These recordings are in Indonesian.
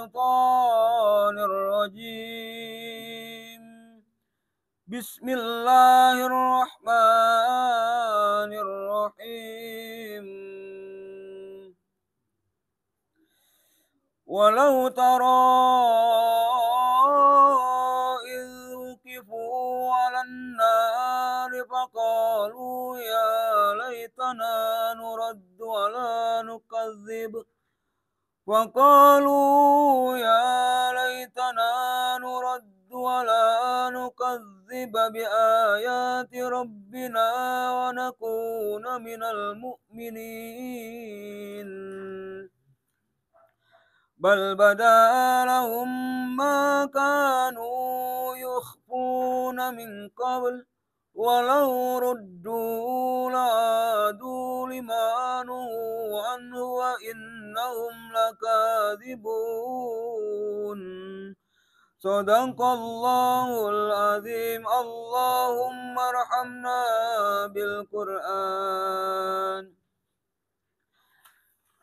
الشيطان الرجيم بسم الله الرحمن الرحيم ولو ترى إذ وقفوا على النار فقالوا يا ليتنا نرد ولا نكذب بآيات ربنا ونكون من المؤمنين بل بدا لهم ما كانوا يخفون من قبل ولو ردوا لعادوا لما نهوا عنه وإنهم لكاذبون صدق الله العظيم اللهم ارحمنا بالقرآن.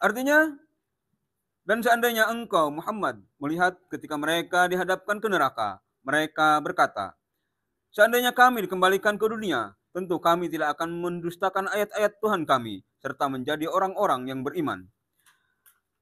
Artinya, dan seandainya engkau Muhammad melihat ketika mereka dihadapkan ke neraka, mereka berkata, seandainya kami dikembalikan ke dunia, tentu kami tidak akan mendustakan ayat-ayat Tuhan kami, serta menjadi orang-orang yang beriman.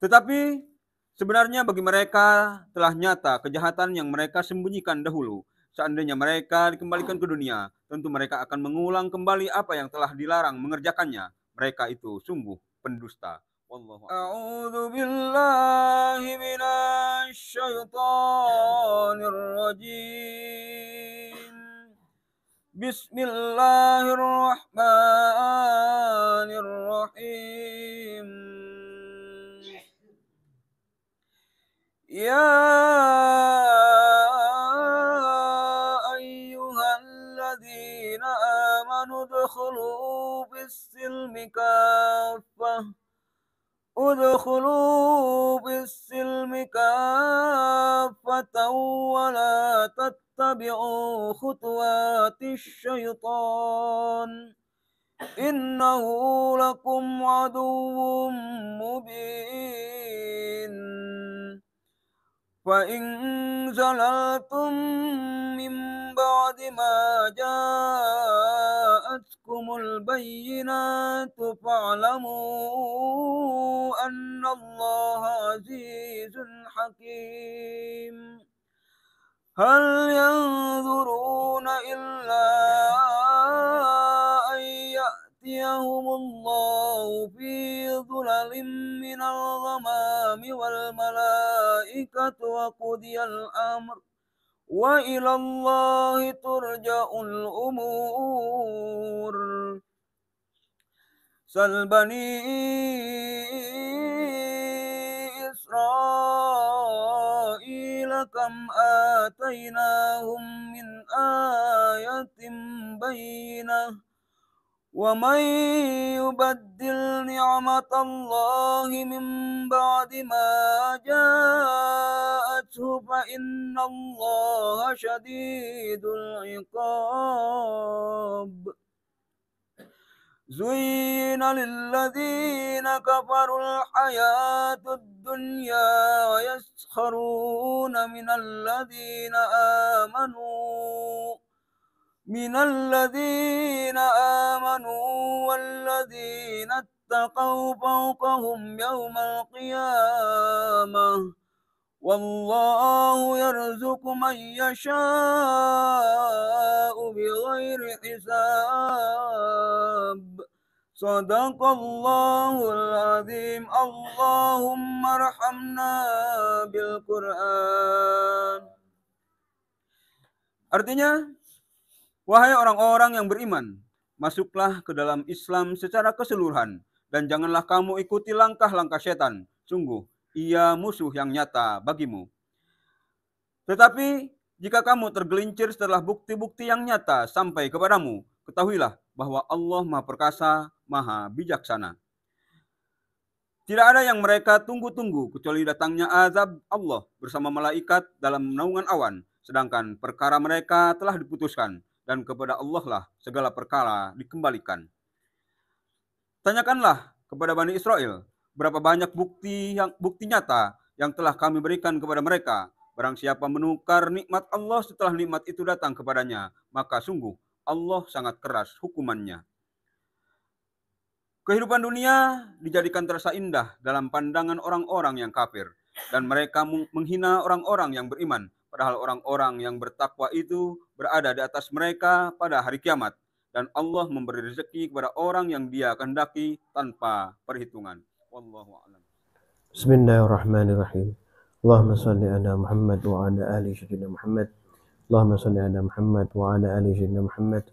Tetapi sebenarnya bagi mereka telah nyata kejahatan yang mereka sembunyikan dahulu. Seandainya mereka dikembalikan ke dunia, tentu mereka akan mengulang kembali apa yang telah dilarang mengerjakannya. Mereka itu sungguh pendusta. A'udzu billahi minasy syaithanir rajim. Bismillahirrahmanirrahim. Ya ayyuhalladzina amanu udkhulu fis-silmi kaffah wa la tattabi'u khutuwatis syaitan innahu lakum aduwwum mubin. فإن زللتم من بعد ما جاءتكم البينات فاعلموا أن الله عزيز حكيم هل ينظرون إلا أن يأتيهم الله في ظلل من الغمام والملائكة وقضي الأمر وإلى الله ترجع الأمور سل بني إسرائيل كم آتيناهم من آية بينة ومن يبدل نعمة الله من بعد ما جاءته فإن الله شديد العقاب زين للذين كفروا الحياة الدنيا ويسخرون من الذين آمنوا والذين اتقوا فوقهم يوم القيامة والله يرزق من يشاء بغير حساب صدق الله العظيم اللهم ارحمنا بالقرآن. Artinya, wahai orang-orang yang beriman, masuklah ke dalam Islam secara keseluruhan, dan janganlah kamu ikuti langkah-langkah setan. Sungguh, ia musuh yang nyata bagimu. Tetapi, jika kamu tergelincir setelah bukti-bukti yang nyata sampai kepadamu, ketahuilah bahwa Allah Maha Perkasa, Maha Bijaksana. Tidak ada yang mereka tunggu-tunggu kecuali datangnya azab Allah bersama malaikat dalam naungan awan, sedangkan perkara mereka telah diputuskan, dan kepada Allah lah segala perkara dikembalikan. Tanyakanlah kepada Bani Israel, berapa banyak bukti nyata yang telah kami berikan kepada mereka. Barang siapa menukar nikmat Allah setelah nikmat itu datang kepadanya, maka sungguh Allah sangat keras hukumannya. Kehidupan dunia dijadikan terasa indah dalam pandangan orang-orang yang kafir, dan mereka menghina orang-orang yang beriman, padahal orang-orang yang bertakwa itu berada di atas mereka pada hari kiamat, dan Allah memberi rezeki kepada orang yang Dia kehendaki tanpa perhitungan. Wallahu a'lam. Bismillahirrahmanirrahim. Allahumma salli ala Muhammad wa ala ali sayyidina Muhammad. Allahumma salli ala Muhammad wa ala ali sayyidina Muhammad.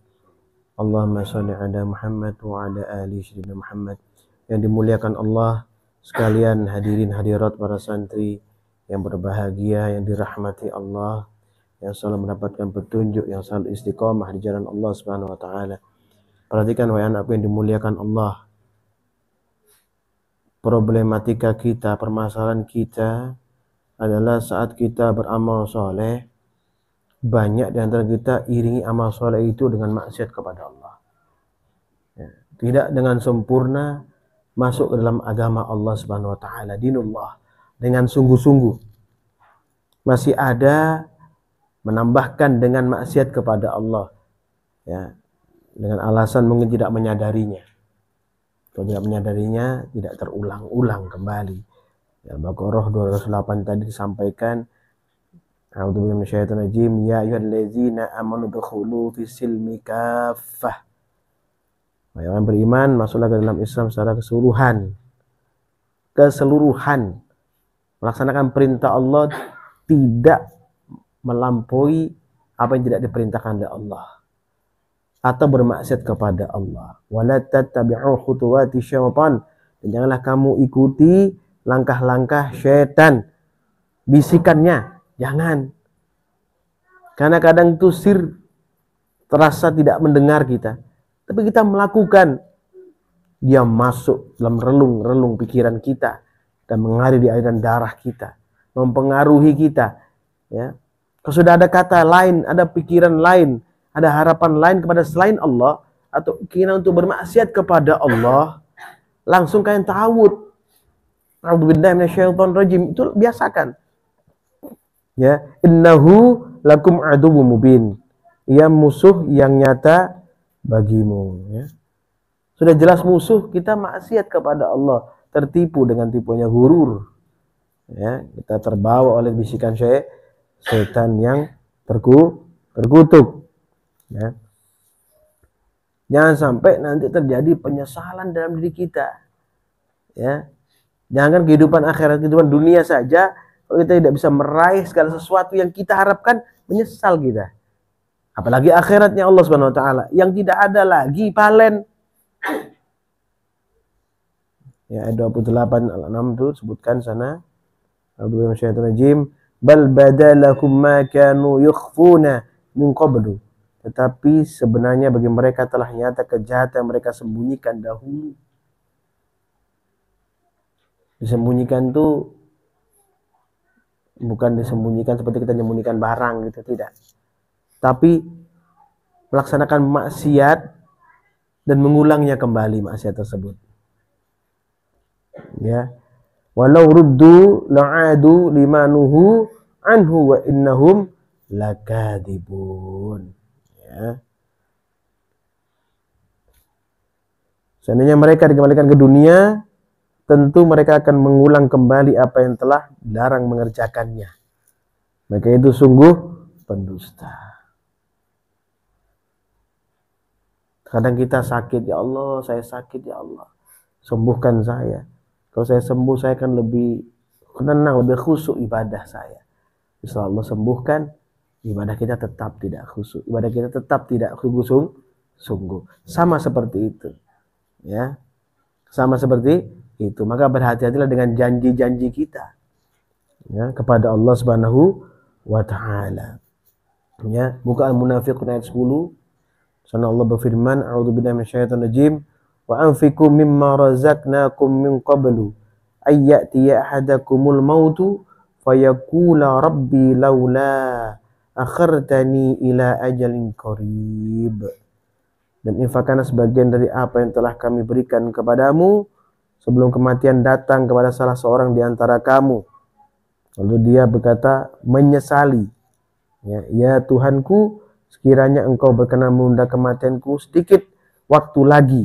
Allahumma salli ala Muhammad wa ala ali sayyidina Muhammad. Yang dimuliakan Allah sekalian, hadirin hadirat para santri yang berbahagia, yang dirahmati Allah, yang selalu mendapatkan petunjuk, yang selalu istiqomah di jalan Allah Subhanahu wa taala. Perhatikan wahai anakku yang dimuliakan Allah. Problematika kita, permasalahan kita adalah saat kita beramal soleh, banyak di antara kita iringi amal soleh itu dengan maksiat kepada Allah. Ya, tidak dengan sempurna masuk ke dalam agama Allah Subhanahu wa taala, dinullah, dengan sungguh-sungguh. Masih ada menambahkan dengan maksiat kepada Allah. Ya, dengan alasan mungkin tidak menyadarinya. Kalau tidak menyadarinya, tidak terulang-ulang kembali. Ya, Al-Baqarah 208 tadi disampaikan, A'udzubillahi minasyaitonir rajim, ya ayyuhallazina amanu dukhulu fis-silmi kaffah. Wahai orang beriman, masuklah ke dalam Islam secara keseluruhan. Keseluruhan. Melaksanakan perintah Allah, tidak melampaui apa yang tidak diperintahkan oleh Allah, atau bermaksiat kepada Allah. Wala tattabi'u khutuwati syaitan, dan janganlah kamu ikuti langkah-langkah syaitan, bisikannya, jangan. Karena kadang itu terasa tidak mendengar kita, tapi kita melakukan, dia masuk dalam relung-relung pikiran kita dan mengalir di aliran darah kita, mempengaruhi kita. Ya, kalau sudah ada kata lain, ada pikiran lain, ada harapan lain kepada selain Allah, atau keinginan untuk bermaksiat kepada Allah, langsung kalian ta'awud. A'udzubillahi minasyaitonir rajim, itu biasakan. Ya, innahu lakum aduwwum mubin. Ia musuh yang nyata bagimu. Ya. Sudah jelas musuh, kita maksiat kepada Allah, tertipu dengan tipunya gurur. Ya, kita terbawa oleh bisikan setan yang terkutuk. Ya. Jangan sampai nanti terjadi penyesalan dalam diri kita. Ya. Jangan kehidupan akhirat, kehidupan dunia saja, kalau kita tidak bisa meraih segala sesuatu yang kita harapkan, menyesal kita. Apalagi akhiratnya Allah Subhanahu wa taala yang tidak ada lagi palen. Ya, ayat 28 Al-An'am itu sebutkan sana. A'udzubillahi minasyaitonir rajim, bal badalakum ma kanu yukhfuna min qablu. Tetapi sebenarnya bagi mereka telah nyata kejahatan yang mereka sembunyikan dahulu. Disembunyikan itu bukan disembunyikan seperti kita menyembunyikan barang gitu, tidak. Tapi melaksanakan maksiat dan mengulangnya kembali maksiat tersebut. Ya. Walau ruddu la'adu limanuhu anhu wa innahum lakadzibun. Ya. Seandainya mereka dikembalikan ke dunia, tentu mereka akan mengulang kembali apa yang telah dilarang mengerjakannya. Mereka itu sungguh pendusta. Kadang kita sakit, ya Allah, saya sakit, ya Allah, sembuhkan saya. Kalau saya sembuh, saya akan lebih tenang, lebih khusyuk ibadah saya. Insya Allah sembuhkan, ibadah kita tetap tidak khusyuk, ibadah kita tetap tidak sungguh. Sama seperti itu, ya, sama seperti itu. Maka berhati-hatilah dengan janji-janji kita, ya, kepada Allah Subhanahu wa taala. Ya, buka Al-Munafiqun ayat 10. Sana Allah berfirman, a'udzubillahi minasyaitonir rajim, wa anfiqu mimma razaqnakum min qablu ay ya'tiya ahadakumul mautu fayaqula rabbi laula akhartani ila ajalin qarib. Dan infakkanlah sebagian dari apa yang telah kami berikan kepadamu sebelum kematian datang kepada salah seorang di antara kamu. Lalu dia berkata menyesali, ya Tuhanku, sekiranya engkau berkenan menunda kematianku sedikit waktu lagi,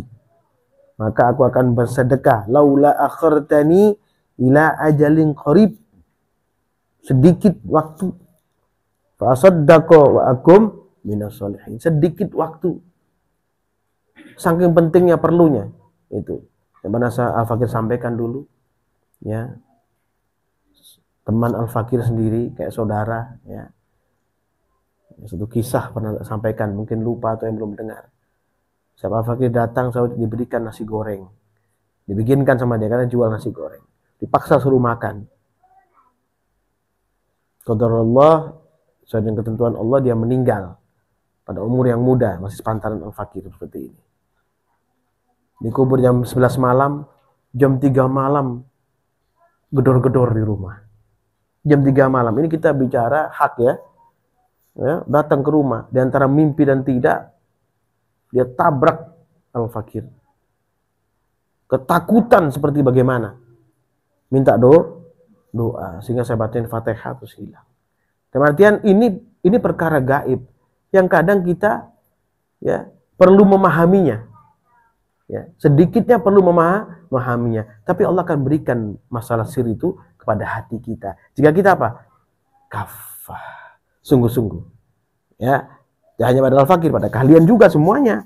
maka aku akan bersedekah. Laula akhartani ila ajalin qarib, sedikit waktu. Fa asaddaqa wa akum minas sholihin, sedikit waktu. Saking pentingnya, perlunya itu. Yang pernah Al-Fakir sampaikan dulu, ya. Teman Al-Fakir sendiri kayak saudara, ya. Satu kisah pernah sampaikan, mungkin lupa atau yang belum dengar. Siapa Al-Fakir datang selalu diberikan nasi goreng. Dibikinkan sama dia karena jual nasi goreng. Dipaksa suruh makan. Qadarullah, sesuai dengan ketentuan Allah, dia meninggal pada umur yang muda, masih sepantaran Al-Fakir seperti ini. Dikubur jam 11 malam, jam 3 malam gedor-gedor di rumah. Jam 3 malam, ini kita bicara hak, ya, datang ke rumah, di antara mimpi dan tidak, dia tabrak Al-Fakir. Ketakutan seperti bagaimana, minta doa, sehingga saya bacain Fatihah terus hilang. Dalam artian ini perkara gaib yang kadang kita, ya, perlu memahaminya. Ya, sedikitnya perlu memahaminya, tapi Allah akan berikan masalah sir itu kepada hati kita. Jika kita apa? Kafah, sungguh-sungguh. Ya, tidak hanya pada Al-Fakir, pada kalian juga semuanya.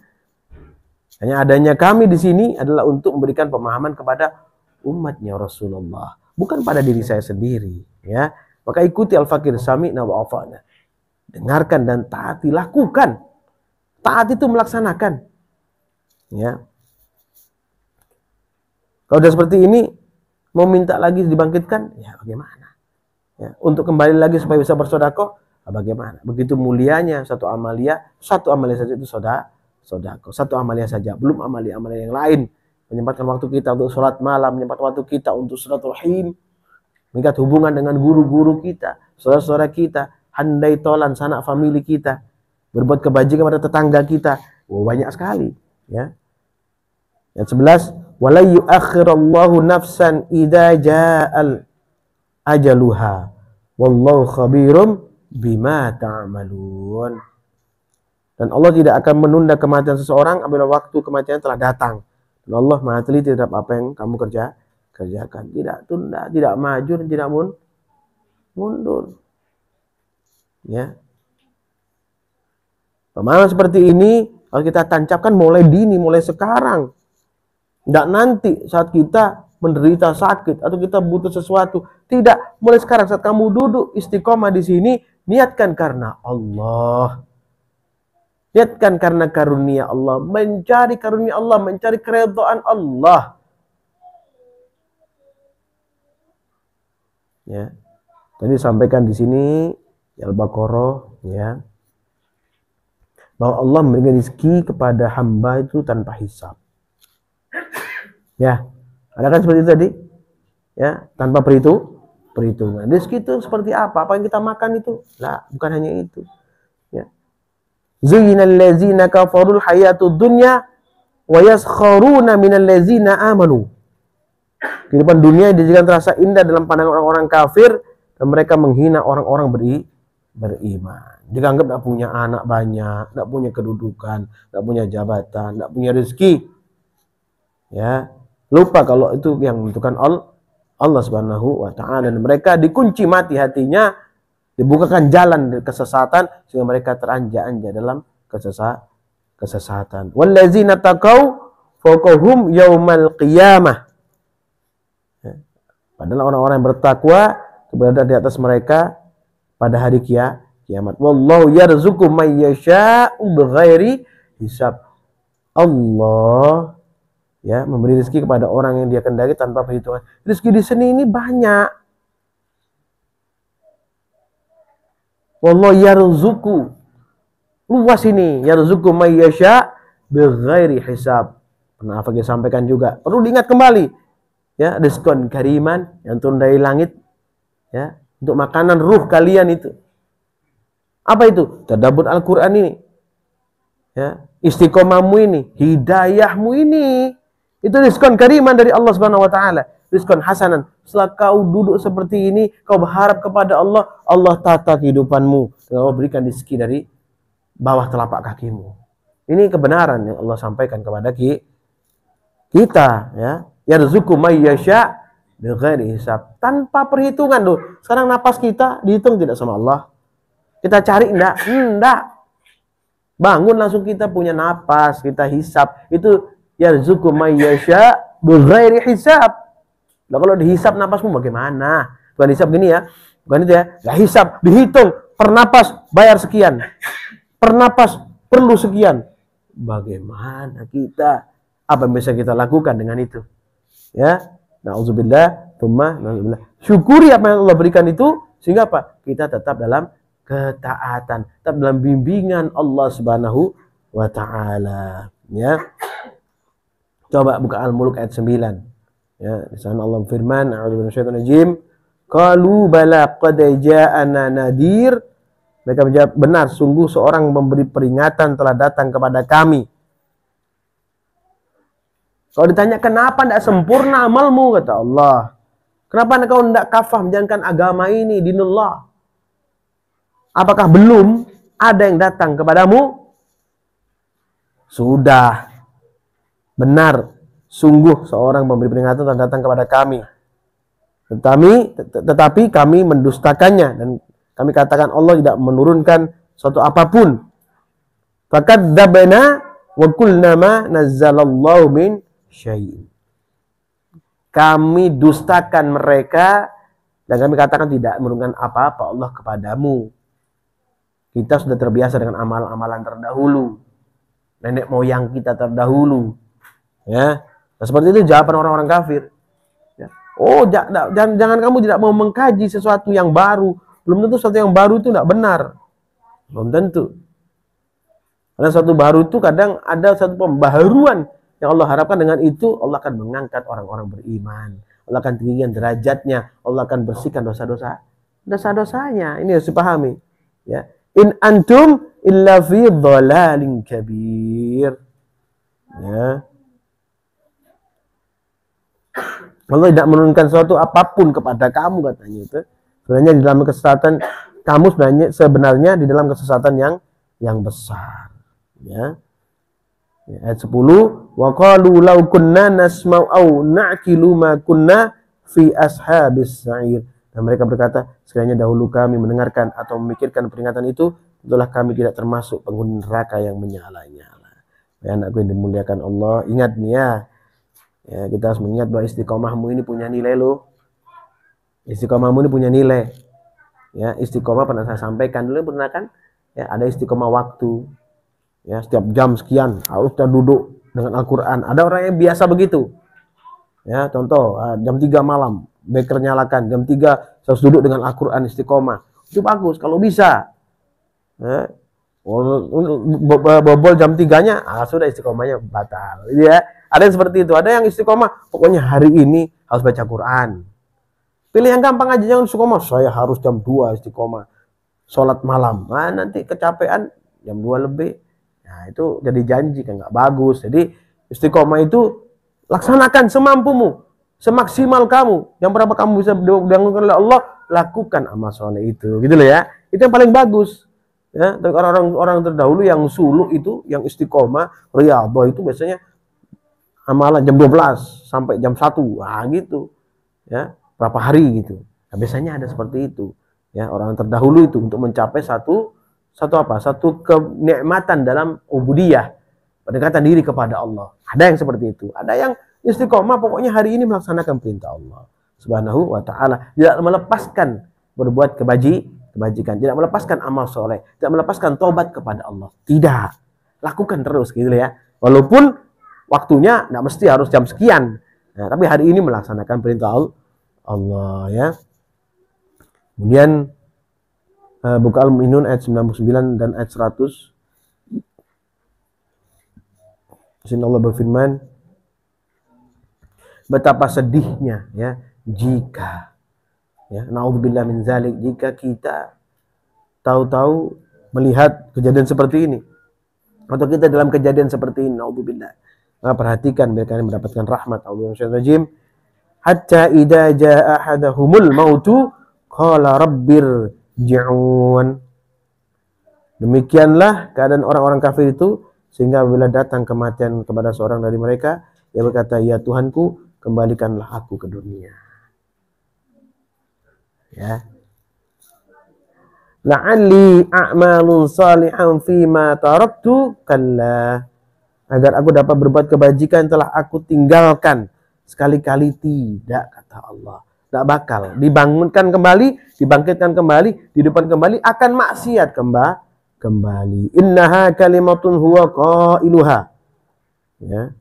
Hanya adanya kami di sini adalah untuk memberikan pemahaman kepada umatnya Rasulullah, bukan pada diri saya sendiri. Ya, maka ikuti Al-Fakir, sami'na wa ata'na. Dengarkan dan taati, lakukan. Taat itu melaksanakan. Ya. Kalau sudah seperti ini, mau minta lagi dibangkitkan, ya bagaimana? Ya, untuk kembali lagi supaya bisa bersedekah, bagaimana? Begitu mulianya satu amalia saja itu sedekah. Satu amalia saja, belum amalia-amalia yang lain. Menyempatkan waktu kita untuk sholat malam, menyempatkan waktu kita untuk silaturahim, mengikat hubungan dengan guru-guru kita, saudara-saudara kita, handai tolan sanak famili kita, berbuat kebajikan pada tetangga kita. Banyak sekali, ya. Yang 11, wala yu'akhirallahu nafsan idza ja'al ajaluha wallahu khabirum bima ta'malun. Dan Allah tidak akan menunda kematian seseorang apabila waktu kematian telah datang. Dan Allah Maha teliti terhadap apa yang kamu kerjakan. Tidak tunda, tidak maju, dan tidak mundur. Ya. Pemahaman seperti ini harus kita tancapkan mulai dini, mulai sekarang. Tidak nanti saat kita menderita sakit atau kita butuh sesuatu. Tidak, mulai sekarang saat kamu duduk istiqomah di sini, niatkan karena Allah. Niatkan karena karunia Allah, mencari karunia Allah, mencari keridhaan Allah. Ya. Tadi sampaikan di sini Al-Baqarah, ya, bahwa Allah memberikan rezeki kepada hamba itu tanpa hisab. Ya, ada kan seperti itu tadi, ya, tanpa perhitungan. Rezeki itu seperti apa? Apa yang kita makan itu? Lah, bukan hanya itu. Ya. Zuyyinal ladzina kafarul hayatud dunya wa yaskharuna minal ladzina amanu. Kehidupan dunia dijadikan terasa indah dalam pandangan orang-orang kafir dan mereka menghina orang-orang beriman. Dianggap tidak punya anak banyak, tidak punya kedudukan, tidak punya jabatan, tidak punya rezeki. Ya. Lupa kalau itu yang menentukan Allah Subhanahu wa ta'ala, dan mereka dikunci mati hatinya, dibukakan jalan kesesatan sehingga mereka teranjak-anjak dalam kesesatan. Wallazina taqau fawqahum yaumal qiyamah. Ya. Padahal orang-orang yang bertakwa berada di atas mereka pada hari kiamat. Wallahu yarzuqu may yasha'u bighairi hisab. Allah, ya, memberi rezeki kepada orang yang dia kehendaki tanpa perhitungan. Rezeki di sini ini banyak. Wallahu yarzuqu, luas ini, yarzuqu may yasha bighairi hisab. Pernah Al-Fakir sampaikan juga, perlu diingat kembali, ya, diskon kariman yang turun dari langit, ya, untuk makanan ruh kalian itu. Apa itu? Tadabbur Al-Qur'an ini, ya, istiqomahmu ini, hidayahmu ini. Itu diskon kariman dari Allah Subhanahu wa taala. rizqan hasanan. Setelah kau duduk seperti ini, kau berharap kepada Allah, Allah tata kehidupanmu. Allah berikan rezeki dari bawah telapak kakimu. Ini kebenaran yang Allah sampaikan kepada kita, ya. Yarzuqu may yasha bighairi hisab. Tanpa perhitungan tuh. Sekarang napas kita dihitung tidak sama Allah? Kita cari enggak? Enggak. Bangun langsung kita punya napas, kita hisab. Itu yarzuqu may yasha bighairi hisab. Nah, kalau dihisab napasmu bagaimana? Bukan hisab gini ya. Bukan itu ya. Enggak hisab, dihitung per napas bayar sekian. Per napas perlu sekian. Bagaimana kita? Apa yang bisa kita lakukan dengan itu? Ya, na'udzubillah, tsumma na'udzubillah. Syukuri apa yang Allah berikan itu, sehingga apa? Kita tetap dalam ketaatan, tetap dalam bimbingan Allah Subhanahu wa taala, ya. Coba buka Al-Mulk ayat 9. Ya, di sana Allah firman, a'udzubillahi minasyaitonir rajim. Qalu bala qad ja'ana nadir. Mereka menjawab, benar, sungguh seorang memberi peringatan telah datang kepada kami. Kalau ditanya kenapa tidak sempurna amalmu, kata Allah, kenapa kau tidak kafah menjalankan agama ini, dinullah? Apakah belum ada yang datang kepadamu? Sudah. Benar, sungguh seorang memberi peringatan telah datang kepada kami. Tetapi kami mendustakannya dan kami katakan Allah tidak menurunkan suatu apapun. Fakadzdzabna wa qulna ma nazzalallahu min syai'in. Kami dustakan mereka dan kami katakan tidak menurunkan apa-apa Allah kepadamu. Kita sudah terbiasa dengan amalan-amalan terdahulu, nenek moyang kita terdahulu, ya. Nah, seperti itu jawaban orang-orang kafir. Ya. Oh, jangan kamu tidak mau mengkaji sesuatu yang baru. Belum tentu sesuatu yang baru itu tidak benar. Belum tentu. Karena sesuatu baru itu kadang ada satu pembaharuan yang Allah harapkan, dengan itu Allah akan mengangkat orang-orang beriman. Allah akan tinggikan derajatnya. Allah akan bersihkan dosa-dosanya. Ini harus dipahami. Ya. In antum illa fi dhalalin kabir. Ya. Allah tidak menurunkan sesuatu apapun kepada kamu, katanya itu. Sebenarnya di dalam kesesatan kamu sebenarnya di dalam kesesatan yang besar. Ya. Ayat 10, wa qalu law kunna nasma'u aw na'qilu ma kunna fi ashabis sa'ir. Dan mereka berkata, sekiranya dahulu kami mendengarkan atau memikirkan peringatan itu, tentulah kami tidak termasuk penghuni neraka yang menyala-nyala. Ya, anakku yang dimuliakan Allah, ingat nih ya. Ya, kita harus mengingat bahwa istiqomahmu ini punya nilai loh. Istiqomahmu ini punya nilai. Ya, istiqomah pernah saya sampaikan dulu, pernah kan? Ya, ada istiqomah waktu. Ya, setiap jam sekian harus kita duduk dengan Al-Quran. Ada orang yang biasa begitu. Ya, contoh jam 3 malam, beker nyalakan, jam 3 harus duduk dengan Al-Quran istiqomah. Itu bagus kalau bisa. Ya, bobol jam 3-nya, sudah istiqomahnya batal. Ya, ada yang seperti itu. Ada yang istiqomah, pokoknya hari ini harus baca Quran. Pilih yang gampang aja, jangan istiqomah. Saya harus jam 2 istiqomah. Sholat malam. Nah, nanti kecapean jam 2 lebih. Nah, itu jadi janji kan nggak bagus. Jadi istiqomah itu laksanakan semampumu, semaksimal kamu. Yang berapa kamu bisa dilakukan oleh Allah, lakukan amal soleh itu. Gitu loh ya. Itu yang paling bagus. Ya, orang terdahulu yang suluk itu, yang istiqomah, riyadhah itu biasanya amalan jam 12 sampai jam 1. Nah, gitu. Ya, berapa hari gitu. Nah, biasanya ada seperti itu. Ya, orang terdahulu itu untuk mencapai satu kenikmatan dalam ubudiyah, pendekatan diri kepada Allah. Ada yang seperti itu. Ada yang istiqomah pokoknya hari ini melaksanakan perintah Allah Subhanahu wa taala, tidak melepaskan berbuat kebajikan, tidak melepaskan amal soleh, tidak melepaskan tobat kepada Allah. Tidak. Lakukan terus gitu ya. Walaupun waktunya tidak mesti harus jam sekian. Nah, tapi hari ini melaksanakan perintah Allah ya. Kemudian buka Al-Mu'minun ayat 99 dan ayat 100. Di sini Allah berfirman, betapa sedihnya ya jika ya naudzubillah min zalik, jika kita tahu-tahu melihat kejadian seperti ini, atau kita dalam kejadian seperti ini, naudzubillah. Nah, perhatikan biar kalian mendapatkan rahmat Allah. hatta idza jaa ahadahumul mautu qala rabbir ji'un. Demikianlah keadaan orang-orang kafir itu, sehingga apabila datang kematian kepada seorang dari mereka, dia berkata, ya Tuhanku, kembalikanlah aku ke dunia. Ya. La'alli a'malun salihan fima taraktu kalla. Agar aku dapat berbuat kebajikan telah aku tinggalkan. Sekali-kali tidak, kata Allah. Tidak bakal. Dibangunkan kembali, dibangkitkan kembali, dihidupkan kembali, akan maksiat kembali. Innaha kalimatun huwa qailuha. Ya.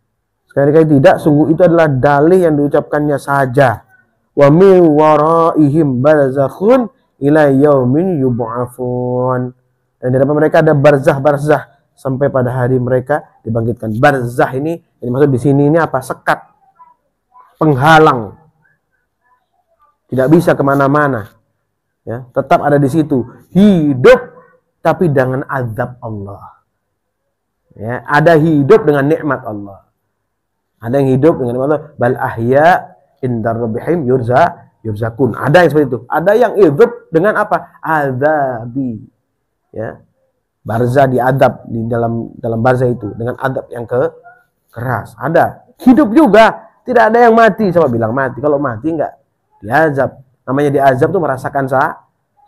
Sekali-kali tidak, sungguh itu adalah dalih yang diucapkannya saja. Wa min waraihim barzakhun ila yaumin yub'afun. Dan di depan mereka ada barzah sampai pada hari mereka dibangkitkan. Barzah ini yang dimaksud di sini ini apa? Sekat, penghalang, tidak bisa kemana-mana. Ya, tetap ada di situ, hidup tapi dengan azab Allah. Ya, ada hidup dengan nikmat Allah. Ada yang hidup dengan nikmat Allah. Bal ahya indar rabbihim yurzakun. Ada yang seperti itu. Ada yang hidup dengan apa? Azabi. Ya. Barzah diadab di dalam barzah itu dengan adab yang keras. Ada. Hidup juga. Tidak ada yang mati. Siapa bilang mati? Kalau mati enggak diazab. Namanya diazab itu merasakan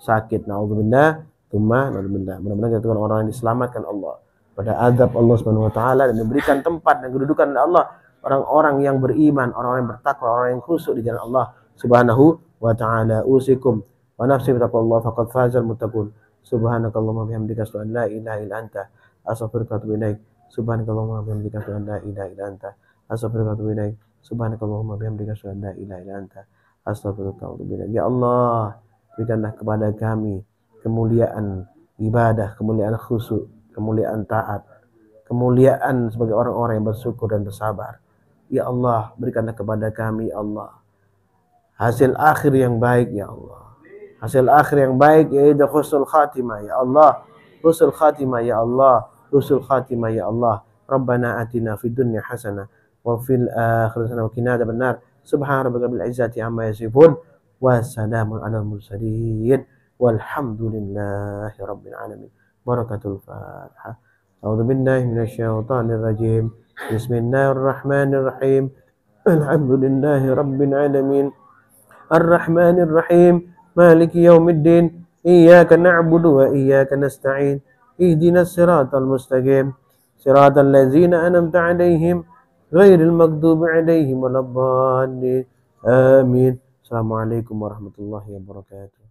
sakit. Nauzubillah, tsumma nauzubillah. Mudah-mudahan kita orang yang diselamatkan Allah pada azab Allah Subhanahu wa taala dan diberikan tempat dan kedudukan oleh Allah orang-orang yang beriman, orang-orang yang bertakwa, orang yang khusyuk di jalan Allah Subhanahu wa taala. Usikum wa nafsi bi taqwallah faqad fazal muttaqun. Subhanakallahumma bihamdika asyhadu an la ilaha illa anta astaghfiruka wa atubu ilaik. Subhanakallahumma bihamdika asyhadu an la ilaha illa anta astaghfiruka wa atubu ilaik. Subhanakallahumma bihamdika asyhadu an la ilaha illa anta astaghfiruka wa atubu ilaik. Ya Allah, berikanlah kepada kami kemuliaan ibadah, kemuliaan khusyuk, kemuliaan taat, kemuliaan sebagai orang-orang yang bersyukur dan bersabar. Ya Allah, berikanlah kepada kami, ya Allah, hasil akhir yang baik, ya Allah. Hasil akhir yang baik, yaitu husnul khatimah, ya Allah. Husnul khatimah, ya Allah. Husnul khatimah, ya Allah. Rabbana atina fid dunya hasanah wa fil akhirati hasanah wa qina adzabannar. Subhana rabbika bil izzati amma yasifun wa salamun alal mursalin walhamdulillahi rabbil alamin. Barakatul Fatihah. A'udzu billahi minasyaitonir rajim. Bismillahirrahmanirrahim. Alhamdulillahi rabbil alamin. Arrahmanir rahim. Maliki yaumiddin. Iyyaka na'budu wa iyyaka nasta'in. Ihdinas siratal mustaqim. Siratal ladzina an'amta 'alaihim ghairil maghdubi 'alaihim waladdallin. Amin. Assalamualaikum warahmatullahi wabarakatuh.